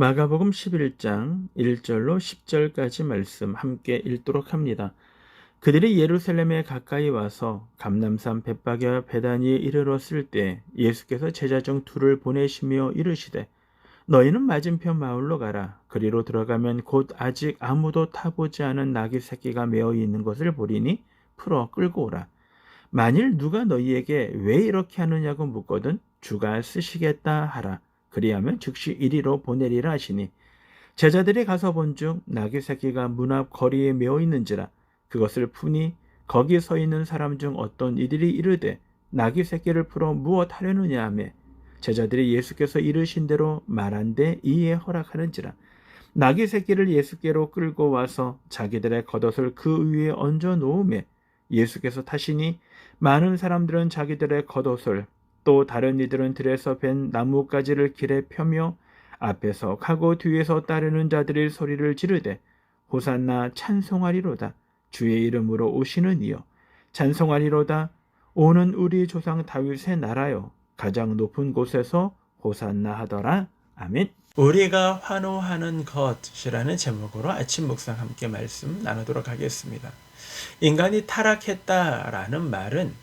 마가복음 11장 1절로 10절까지 말씀 함께 읽도록 합니다. 그들이 예루살렘에 가까이 와서 감람산 벳박이와 베다니에 이르렀을 때 예수께서 제자 중 둘을 보내시며 이르시되 너희는 맞은편 마을로 가라. 그리로 들어가면 곧 아직 아무도 타보지 않은 나귀 새끼가 메어 있는 것을 보리니 풀어 끌고 오라. 만일 누가 너희에게 왜 이렇게 하느냐고 묻거든 주가 쓰시겠다 하라. 그리하면 즉시 이리로 보내리라 하시니 제자들이 가서 본즉 나귀 새끼가 문 앞 거리에 메어 있는지라. 그것을 푸니 거기 서 있는 사람 중 어떤 이들이 이르되 나귀 새끼를 풀어 무엇 하려느냐 하며 제자들이 예수께서 이르신 대로 말한데 이에 허락하는지라. 나귀 새끼를 예수께로 끌고 와서 자기들의 겉옷을 그 위에 얹어 놓으매 예수께서 타시니 많은 사람들은 자기들의 겉옷을 또 다른 이들은 들에서 벤 나뭇가지를 길에 펴며 앞에서 가고 뒤에서 따르는 자들이 소리를 지르되 호산나 찬송하리로다. 주의 이름으로 오시는 이여 찬송하리로다. 오는 우리 조상 다윗의 나라여 가장 높은 곳에서 호산나 하더라. 아멘. 우리가 환호하는 것이라는 제목으로 아침 묵상 함께 말씀 나누도록 하겠습니다. 인간이 타락했다라는 말은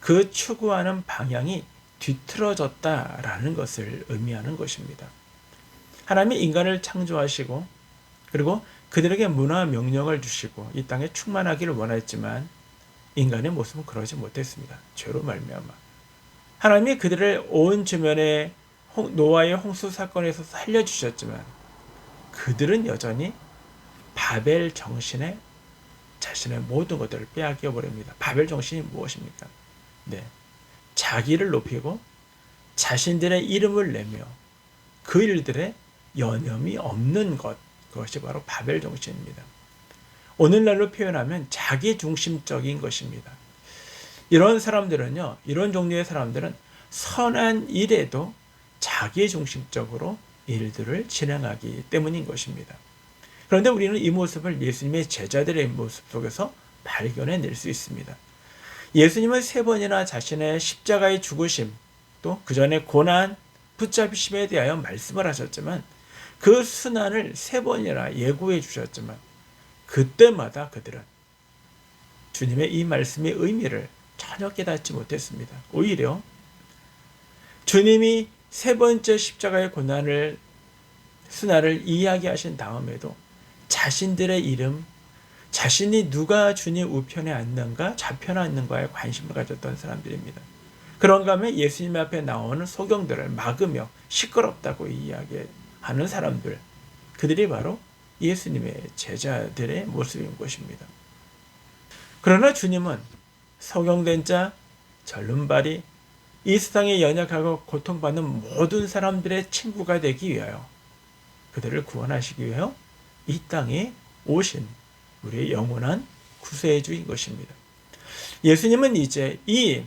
그 추구하는 방향이 뒤틀어졌다라는 것을 의미하는 것입니다. 하나님이 인간을 창조하시고 그리고 그들에게 문화 명령을 주시고 이 땅에 충만하기를 원했지만 인간의 모습은 그러지 못했습니다. 죄로 말미암아 하나님이 그들을 온 주변에 노아의 홍수 사건에서 살려주셨지만 그들은 여전히 바벨 정신에 자신의 모든 것들을 빼앗겨 버립니다. 바벨 정신이 무엇입니까? 자기를 높이고 자신들의 이름을 내며 그 일들에 여념이 없는 것, 그것이 바로 바벨 정신입니다. 오늘날로 표현하면 자기중심적인 것입니다. 이런 사람들은요, 이런 종류의 사람들은 선한 일에도 자기중심적으로 일들을 진행하기 때문인 것입니다. 그런데 우리는 이 모습을 예수님의 제자들의 모습 속에서 발견해낼 수 있습니다. 예수님은 3번이나 자신의 십자가의 죽으심, 또 그 전에 고난, 붙잡히심에 대하여 말씀을 하셨지만 그 순환을 3번이나 예고해 주셨지만 그때마다 그들은 주님의 이 말씀의 의미를 전혀 깨닫지 못했습니다. 오히려 주님이 3번째 십자가의 고난을 순환을 이야기하신 다음에도 자신들의 이름, 자신이 누가 주님 우편에 앉는가 좌편에 앉는가에 관심을 가졌던 사람들입니다. 그런가 하면 예수님 앞에 나오는 소경들을 막으며 시끄럽다고 이야기하는 사람들, 그들이 바로 예수님의 제자들의 모습인 것입니다. 그러나 주님은 소경된 자, 절름발이 이 세상에 연약하고 고통받는 모든 사람들의 친구가 되기 위하여 그들을 구원하시기 위하여 이 땅에 오신 우리의 영원한 구세주인 것입니다. 예수님은 이제 이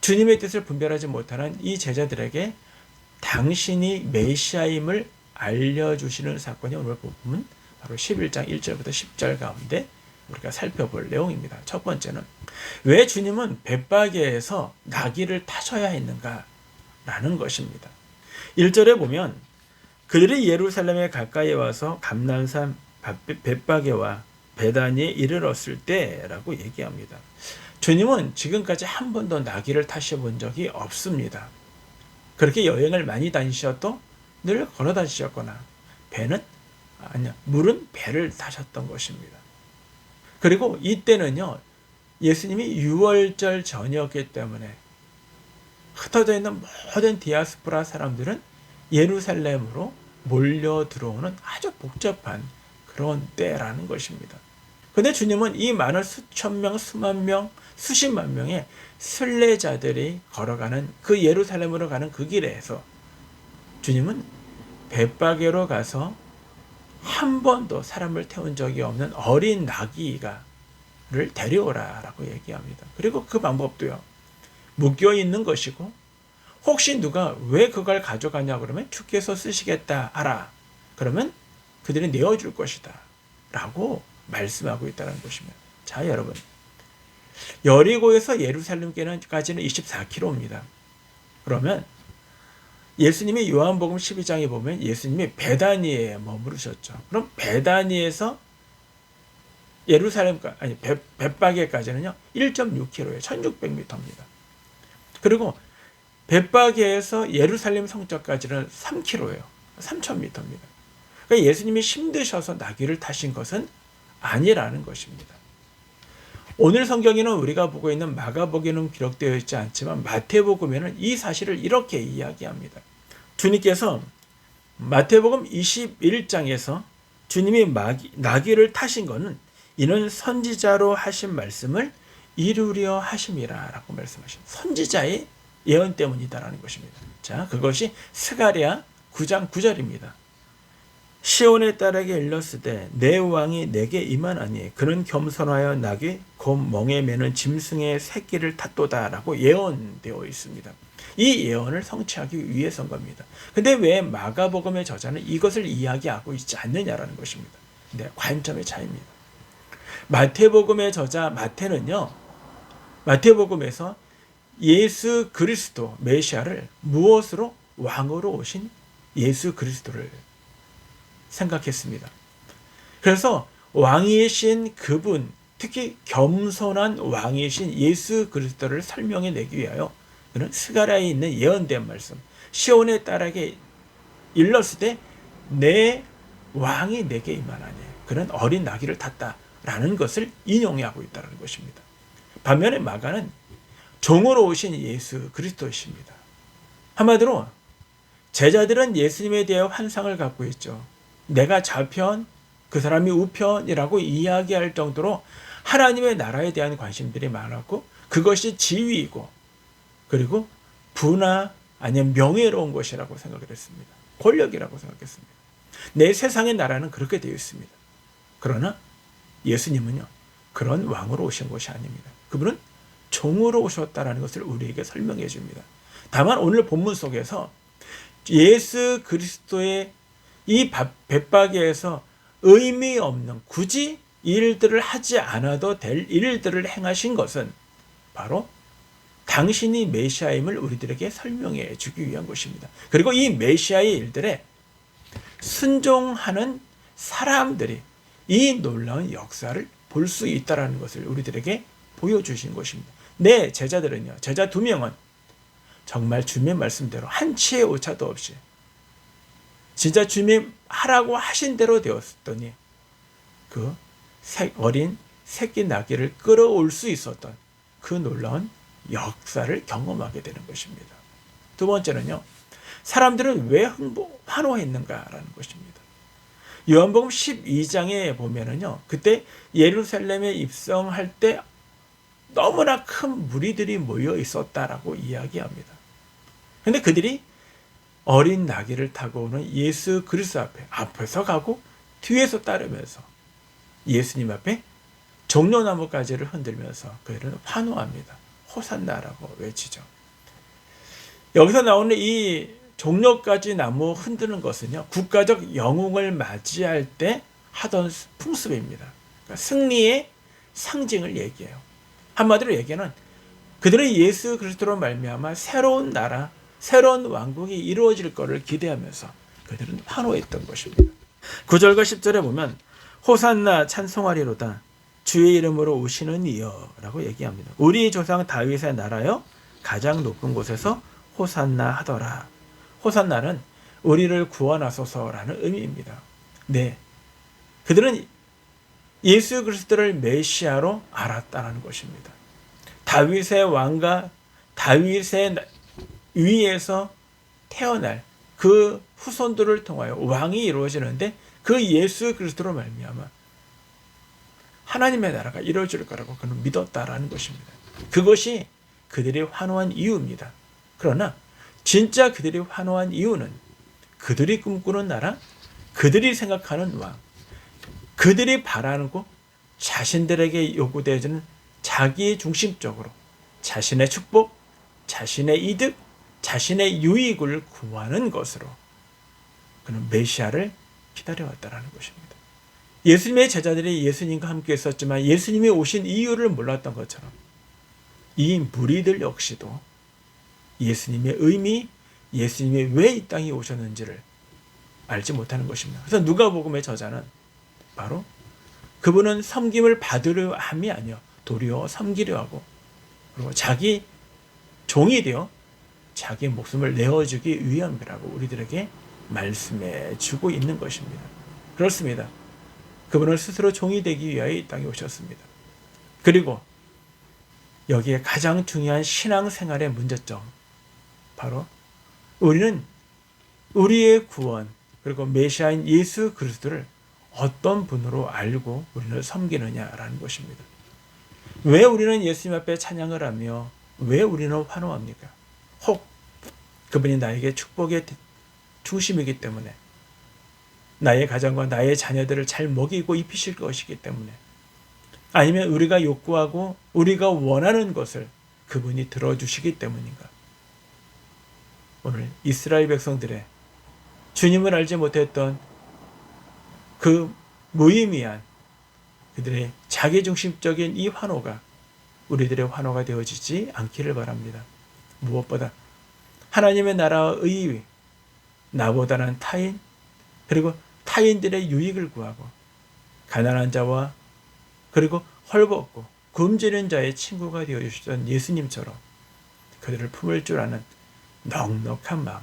주님의 뜻을 분별하지 못하는 이 제자들에게 당신이 메시아임을 알려주시는 사건이 오늘 보면 바로 11장 1절부터 10절 가운데 우리가 살펴볼 내용입니다. 첫 번째는 왜 주님은 벳바게에서 나귀를 타셔야 했는가? 라는 것입니다. 1절에 보면 그들이 예루살렘에 가까이 와서 감람산 벳바게와 베다니에 이르렀을 때라고 얘기합니다. 주님은 지금까지 한 번도 나귀를 타셔본 적이 없습니다. 그렇게 여행을 많이 다니셔도 늘 걸어 다니셨거나 물은 배를 타셨던 것입니다. 그리고 이때는요, 예수님이 유월절 전이었기 때문에 흩어져 있는 모든 디아스포라 사람들은 예루살렘으로 몰려 들어오는 아주 복잡한 그런 때라는 것입니다. 그런데 주님은 이 많은 수천 명, 수만 명, 수십만 명의 순례자들이 걸어가는 그 예루살렘으로 가는 그 길에서 주님은 벳바게로 가서 한 번도 사람을 태운 적이 없는 어린 나귀를 데려오라라고 얘기합니다. 그리고 그 방법도요, 묶여 있는 것이고 혹시 누가 왜 그걸 가져가냐 그러면 주께서 쓰시겠다 하라. 그러면 그들이 내어줄 것이다 라고 말씀하고 있다는 것입니다. 자, 여러분, 여리고에서 예루살렘까지는 24km입니다. 그러면 예수님이 요한복음 12장에 보면 예수님이 베다니에 머무르셨죠. 그럼 베다니에서 예루살렘, 아니, 벳바게까지는요, 1.6km예요. 1600m입니다. 그리고 벳바게에서 예루살렘 성전까지는 3km예요. 3000m입니다. 그러니까 예수님이 힘드셔서 나귀를 타신 것은 아니라는 것입니다. 오늘 성경에는 우리가 보고 있는 마가복음에는 기록되어 있지 않지만 마태복음에는 이 사실을 이렇게 이야기합니다. 주님께서 마태복음 21장에서 주님이 나귀를 타신 것은 이는 선지자로 하신 말씀을 이루려 하심이라 라고 말씀하십니다. 선지자의 예언 때문이다라는 것입니다. 자, 그것이 스가랴 9장 9절입니다. 시온의 딸에게 일렀으되 내 왕이 내게 임하나니 그는 겸손하여 나귀 곧 멍에 매는 짐승의 새끼를 탔도다 라고 예언되어 있습니다. 이 예언을 성취하기 위해서인 겁니다. 근데 왜 마가복음의 저자는 이것을 이야기하고 있지 않느냐라는 것입니다. 네, 관점의 차이입니다. 마태복음의 저자 마태는요, 마태복음에서 예수 그리스도 메시아를 무엇으로? 왕으로 오신 예수 그리스도를 생각했습니다. 그래서 왕이신 그분, 특히 겸손한 왕이신 예수 그리스도를 설명해 내기 위하여 그는 스가랴에 있는 예언된 말씀, 시온의 딸에게 일렀을 때 내 왕이 내게 임하나니 그는 어린 나귀를 탔다라는 것을 인용하고 있다는 것입니다. 반면에 마가는 종으로 오신 예수 그리스도이십니다. 한마디로 제자들은 예수님에 대해 환상을 갖고 있죠. 내가 좌편, 그 사람이 우편이라고 이야기할 정도로 하나님의 나라에 대한 관심들이 많았고 그것이 지위이고 그리고 부나 아니면 명예로운 것이라고 생각을 했습니다. 권력이라고 생각했습니다. 내 세상의 나라는 그렇게 되어 있습니다. 그러나 예수님은요, 그런 왕으로 오신 것이 아닙니다. 그분은 종으로 오셨다는 것을 우리에게 설명해 줍니다. 다만 오늘 본문 속에서 예수 그리스도의 이 벳바게에서 의미 없는 굳이 일들을 하지 않아도 될 일들을 행하신 것은 바로 당신이 메시아임을 우리들에게 설명해 주기 위한 것입니다. 그리고 이 메시아의 일들에 순종하는 사람들이 이 놀라운 역사를 볼 수 있다는 것을 우리들에게 보여주신 것입니다. 내 제자들은요, 제자 2명은 정말 주님의 말씀대로 한치의 오차도 없이 진짜 주님이 하라고 하신 대로 되었더니 그 어린 새끼 나귀를 끌어올 수 있었던 그 놀라운 역사를 경험하게 되는 것입니다. 두 번째는요, 사람들은 왜 환호했는가라는 것입니다. 요한복음 12장에 보면은요, 그때 예루살렘에 입성할 때 너무나 큰 무리들이 모여 있었다라고 이야기합니다. 근데 그들이 어린 나귀를 타고 오는 예수 그리스도 앞에서 가고 뒤에서 따르면서 예수님 앞에 종려나무 가지를 흔들면서 그들은 환호합니다. 호산나라고 외치죠. 여기서 나오는 이 종려가지 나무 흔드는 것은요, 국가적 영웅을 맞이할 때 하던 풍습입니다. 그러니까 승리의 상징을 얘기해요. 한마디로 얘기하는 그들은 예수 그리스도로 말미암아 새로운 나라, 새로운 왕국이 이루어질 것을 기대하면서 그들은 환호했던 것입니다. 9절과 10절에 보면 호산나 찬송하리로다 주의 이름으로 오시는 이여 라고 얘기합니다. 우리 조상 다윗의 나라여 가장 높은 곳에서 호산나 하더라. 호산나는 우리를 구원하소서라는 의미입니다. 네, 그들은 예수 그리스도를 메시아로 알았다는 것입니다. 다윗의 왕과 다윗의 위에서 태어날 그 후손들을 통하여 왕이 이루어지는데 그 예수 그리스도로 말미암아 하나님의 나라가 이루어질 거라고 그는 믿었다라는 것입니다. 그것이 그들이 환호한 이유입니다. 그러나 진짜 그들이 환호한 이유는 그들이 꿈꾸는 나라, 그들이 생각하는 왕, 그들이 바라고 자신들에게 요구되어지는 자기 중심적으로 자신의 축복, 자신의 이득, 자신의 유익을 구하는 것으로 그는 메시아를 기다려왔다는 것입니다. 예수님의 제자들이 예수님과 함께 있었지만 예수님이 오신 이유를 몰랐던 것처럼 이 무리들 역시도 예수님의 의미, 예수님이 왜 이 땅에 오셨는지를 알지 못하는 것입니다. 그래서 누가복음의 저자는 바로 그분은 섬김을 받으려 함이 아니요 도리어 섬기려 하고 그리고 자기 종이 되어 자기 목숨을 내어주기 위함이라고 우리들에게 말씀해 주고 있는 것입니다. 그렇습니다. 그분은 스스로 종이 되기 위하여 이 땅에 오셨습니다. 그리고 여기에 가장 중요한 신앙생활의 문제점, 바로 우리는 우리의 구원 그리고 메시아인 예수 그리스도를 어떤 분으로 알고 우리는 섬기느냐라는 것입니다. 왜 우리는 예수님 앞에 찬양을 하며 왜 우리는 환호합니까? 혹 그분이 나에게 축복의 중심이기 때문에, 나의 가정과 나의 자녀들을 잘 먹이고 입히실 것이기 때문에, 아니면 우리가 욕구하고 우리가 원하는 것을 그분이 들어주시기 때문인가? 오늘 이스라엘 백성들의 주님을 알지 못했던 그 무의미한 그들의 자기중심적인 이 환호가 우리들의 환호가 되어지지 않기를 바랍니다. 무엇보다 하나님의 나라와 의의, 나보다는 타인, 그리고 타인들의 유익을 구하고 가난한 자와 그리고 헐벗고 굶주린 자의 친구가 되어주셨던 예수님처럼 그들을 품을 줄 아는 넉넉한 마음,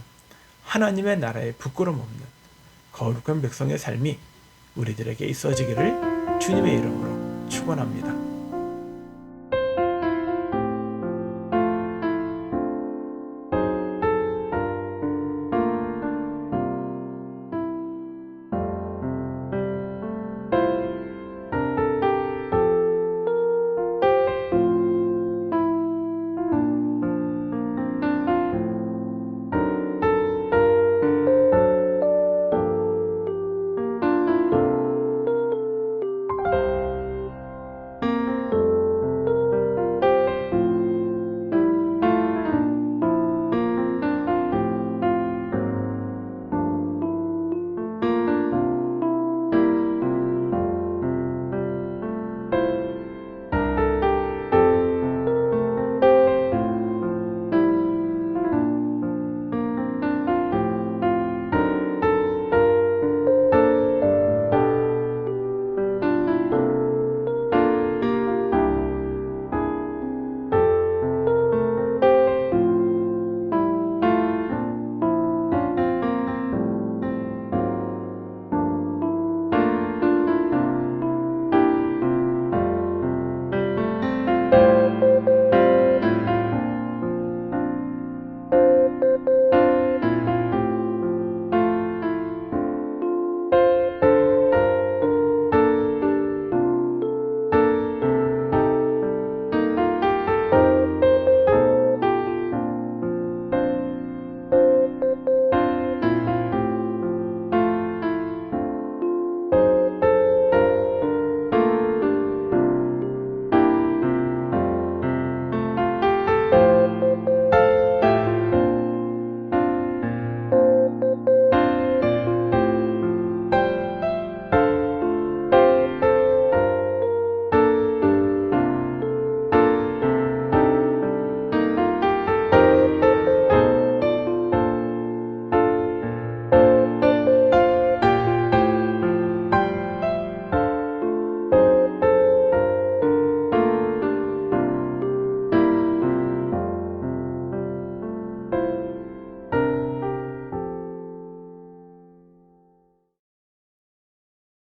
하나님의 나라에 부끄럼 없는 거룩한 백성의 삶이 우리들에게 있어지기를 주님의 이름으로 축원합니다.